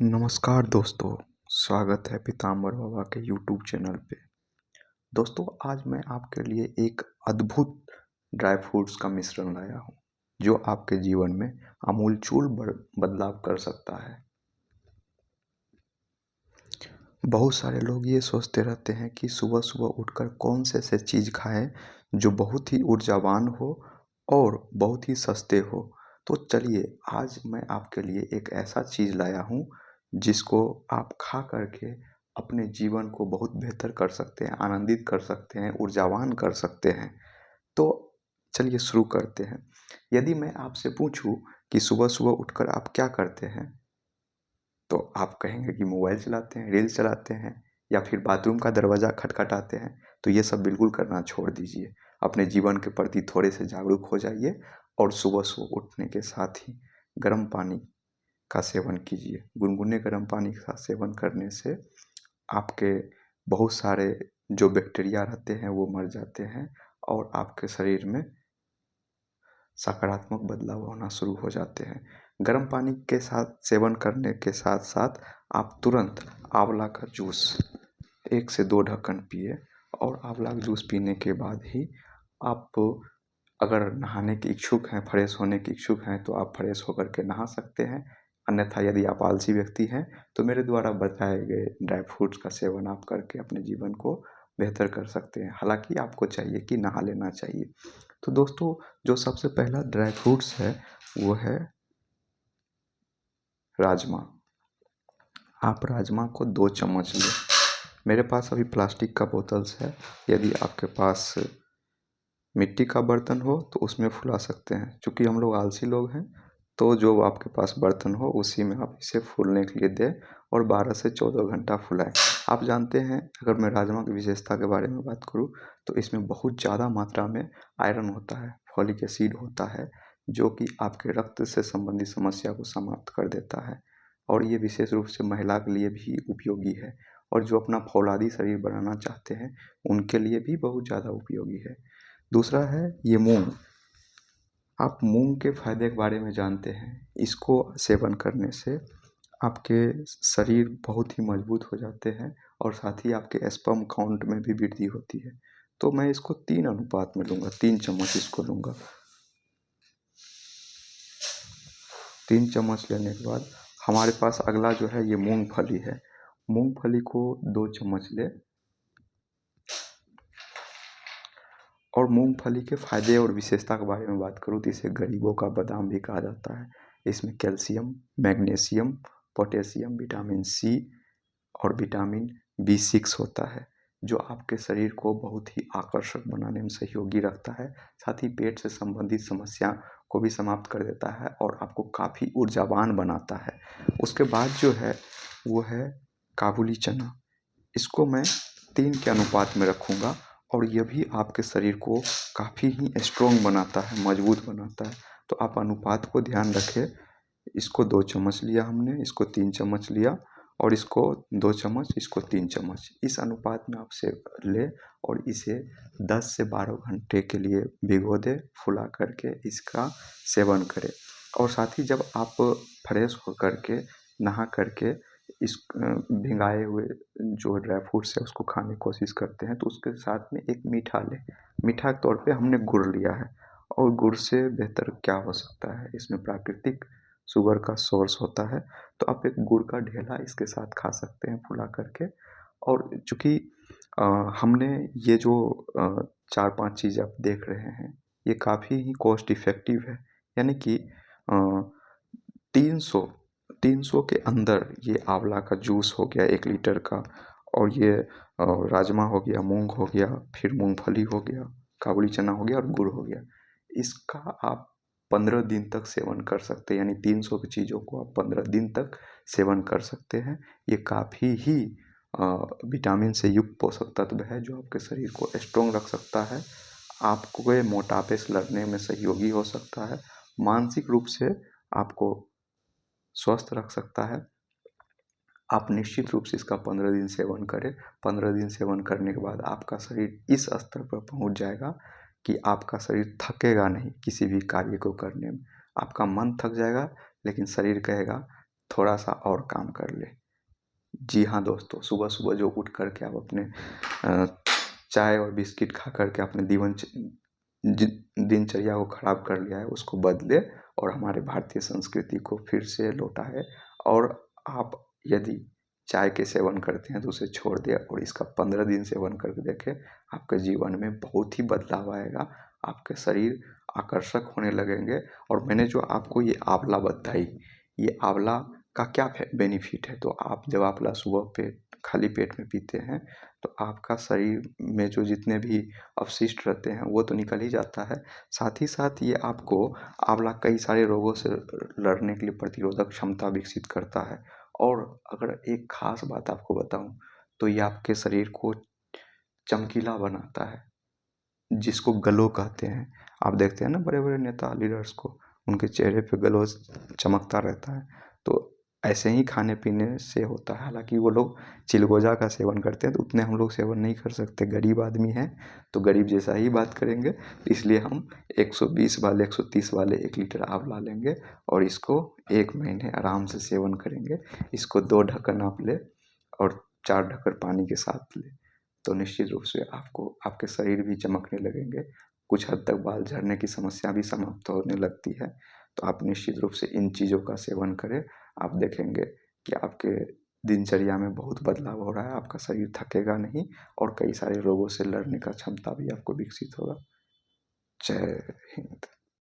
नमस्कार दोस्तों, स्वागत है पीताम्बर बाबा के यूट्यूब चैनल पे। दोस्तों, आज मैं आपके लिए एक अद्भुत ड्राई फ्रूट्स का मिश्रण लाया हूँ, जो आपके जीवन में आमूलचूल बदलाव कर सकता है। बहुत सारे लोग ये सोचते रहते हैं कि सुबह सुबह उठकर कौन से ऐसे चीज़ खाएं जो बहुत ही ऊर्जावान हो और बहुत ही सस्ते हो। तो चलिए, आज मैं आपके लिए एक ऐसा चीज़ लाया हूँ जिसको आप खा करके अपने जीवन को बहुत बेहतर कर सकते हैं, आनंदित कर सकते हैं, ऊर्जावान कर सकते हैं। तो चलिए शुरू करते हैं। यदि मैं आपसे पूछूं कि सुबह सुबह उठकर आप क्या करते हैं, तो आप कहेंगे कि मोबाइल चलाते हैं, रील्स चलाते हैं या फिर बाथरूम का दरवाज़ा खटखटाते हैं। तो ये सब बिल्कुल करना छोड़ दीजिए। अपने जीवन के प्रति थोड़े से जागरूक हो जाइए और सुबह सुबह उठने के साथ ही गर्म पानी का सेवन कीजिए। गुनगुने गर्म पानी का सेवन करने से आपके बहुत सारे जो बैक्टीरिया रहते हैं वो मर जाते हैं और आपके शरीर में सकारात्मक बदलाव होना शुरू हो जाते हैं। गर्म पानी के साथ सेवन करने के साथ साथ आप तुरंत आंवला का जूस 1 से 2 ढक्कन पिए और आंवला का जूस पीने के बाद ही आप अगर नहाने के इच्छुक हैं, फ्रेश होने के इच्छुक हैं, तो आप फ्रेश होकर के नहा सकते हैं। अन्यथा यदि आप आलसी व्यक्ति हैं तो मेरे द्वारा बताए गए ड्राई फ्रूट्स का सेवन आप करके अपने जीवन को बेहतर कर सकते हैं। हालांकि आपको चाहिए कि नहा लेना चाहिए। तो दोस्तों, जो सबसे पहला ड्राई फ्रूट्स है वो है राजमा। आप राजमा को 2 चम्मच लें। मेरे पास अभी प्लास्टिक का बोतल्स है। यदि आपके पास मिट्टी का बर्तन हो तो उसमें फुला सकते हैं। चूँकि हम लोग आलसी लोग हैं, तो जो आपके पास बर्तन हो उसी में आप इसे फूलने के लिए दें और 12 से 14 घंटा फुलाएं। आप जानते हैं, अगर मैं राजमा की विशेषता के बारे में बात करूं तो इसमें बहुत ज़्यादा मात्रा में आयरन होता है, फॉलिक एसिड होता है, जो कि आपके रक्त से संबंधित समस्या को समाप्त कर देता है। और ये विशेष रूप से महिला के लिए भी उपयोगी है और जो अपना फौलादी शरीर बनाना चाहते हैं उनके लिए भी बहुत ज़्यादा उपयोगी है। दूसरा है ये मूंग। आप मूंग के फायदे के बारे में जानते हैं। इसको सेवन करने से आपके शरीर बहुत ही मजबूत हो जाते हैं और साथ ही आपके स्पर्म काउंट में भी वृद्धि होती है। तो मैं इसको 3 अनुपात में लूँगा, 3 चम्मच इसको लूँगा। 3 चम्मच लेने के बाद हमारे पास अगला जो है ये मूंगफली है। मूंगफली को 2 चम्मच ले और मूंगफली के फायदे और विशेषता के बारे में बात करूँ तो इसे गरीबों का बादाम भी कहा जाता है। इसमें calcium, magnesium, potassium, vitamin C और विटामिन B6 होता है, जो आपके शरीर को बहुत ही आकर्षक बनाने में सहयोगी रखता है। साथ ही पेट से संबंधित समस्या को भी समाप्त कर देता है और आपको काफ़ी ऊर्जावान बनाता है। उसके बाद जो है वो है काबुली चना। इसको मैं 3 के अनुपात में रखूँगा और यह भी आपके शरीर को काफ़ी ही स्ट्रॉन्ग बनाता है, मजबूत बनाता है। तो आप अनुपात को ध्यान रखें। इसको 2 चम्मच लिया हमने, इसको 3 चम्मच लिया और इसको 2 चम्मच, इसको 3 चम्मच। इस अनुपात में आप से लें और इसे 10 से 12 घंटे के लिए भिगो दें, फुला करके इसका सेवन करें। और साथ ही जब आप फ्रेश होकर के नहा करके इस भिगाए हुए जो ड्राई फ्रूट्स है उसको खाने की कोशिश करते हैं तो उसके साथ में एक मीठा लें। मीठा के तौर पे हमने गुड़ लिया है और गुड़ से बेहतर क्या हो सकता है, इसमें प्राकृतिक शुगर का सोर्स होता है। तो आप एक गुड़ का ढेला इसके साथ खा सकते हैं फुला करके। और चूँकि हमने ये जो 4-5 चीज़ आप देख रहे हैं ये काफ़ी ही कॉस्ट इफ़ेक्टिव है। यानी कि 300 300 के अंदर ये आंवला का जूस हो गया 1 लीटर का, और ये राजमा हो गया, मूंग हो गया, फिर मूंगफली हो गया, काबुली चना हो गया और गुड़ हो गया। इसका आप 15 दिन तक सेवन कर सकते हैं। यानी 300 की चीज़ों को आप 15 दिन तक सेवन कर सकते हैं। ये काफ़ी ही विटामिन से युक्त पोषक तत्व है जो आपके शरीर को स्ट्रॉन्ग रख सकता है, आपको ये मोटापे से लड़ने में सहयोगी हो सकता है, मानसिक रूप से आपको स्वस्थ रख सकता है। आप निश्चित रूप से इसका 15 दिन सेवन करें। 15 दिन सेवन करने के बाद आपका शरीर इस स्तर पर पहुंच जाएगा कि आपका शरीर थकेगा नहीं किसी भी कार्य को करने में। आपका मन थक जाएगा लेकिन शरीर कहेगा थोड़ा सा और काम कर ले। जी हाँ दोस्तों, सुबह सुबह जो उठ कर के आप अपने चाय और बिस्किट खा कर के अपने दिनचर्या को खराब कर लिया है, उसको बदले और हमारे भारतीय संस्कृति को फिर से लौटाए। और आप यदि चाय के सेवन करते हैं तो उसे छोड़ दें और इसका 15 दिन सेवन करके देखें, आपके जीवन में बहुत ही बदलाव आएगा। आपके शरीर आकर्षक होने लगेंगे। और मैंने जो आपको ये आंवला बताई, ये आंवला का क्या बेनिफिट है, तो आप जब आंवला सुबह पे खाली पेट में पीते हैं तो आपका शरीर में जो जितने भी अवशिष्ट रहते हैं वो तो निकल ही जाता है। साथ ही साथ ये आपको आंवला कई सारे रोगों से लड़ने के लिए प्रतिरोधक क्षमता विकसित करता है। और अगर एक खास बात आपको बताऊं तो ये आपके शरीर को चमकीला बनाता है, जिसको ग्लो कहते हैं। आप देखते हैं ना बड़े बड़े नेता लीडर्स को, उनके चेहरे पे ग्लो चमकता रहता है। तो ऐसे ही खाने पीने से होता है। हालांकि वो लोग चिलगोजा का सेवन करते हैं तो उतने हम लोग सेवन नहीं कर सकते, गरीब आदमी हैं तो गरीब जैसा ही बात करेंगे। इसलिए हम 120 वाले 130 वाले 1 लीटर आंवला लेंगे और इसको 1 महीने आराम से सेवन करेंगे। इसको 2 ढक्कन आप ले और 4 ढक्कन पानी के साथ ले, तो निश्चित रूप से आपको आपके शरीर भी चमकने लगेंगे। कुछ हद तक बाल झड़ने की समस्या भी समाप्त होने लगती है। तो आप निश्चित रूप से इन चीज़ों का सेवन करें। आप देखेंगे कि आपके दिनचर्या में बहुत बदलाव हो रहा है, आपका शरीर थकेगा नहीं और कई सारे रोगों से लड़ने का क्षमता भी आपको विकसित होगा। जय हिंद।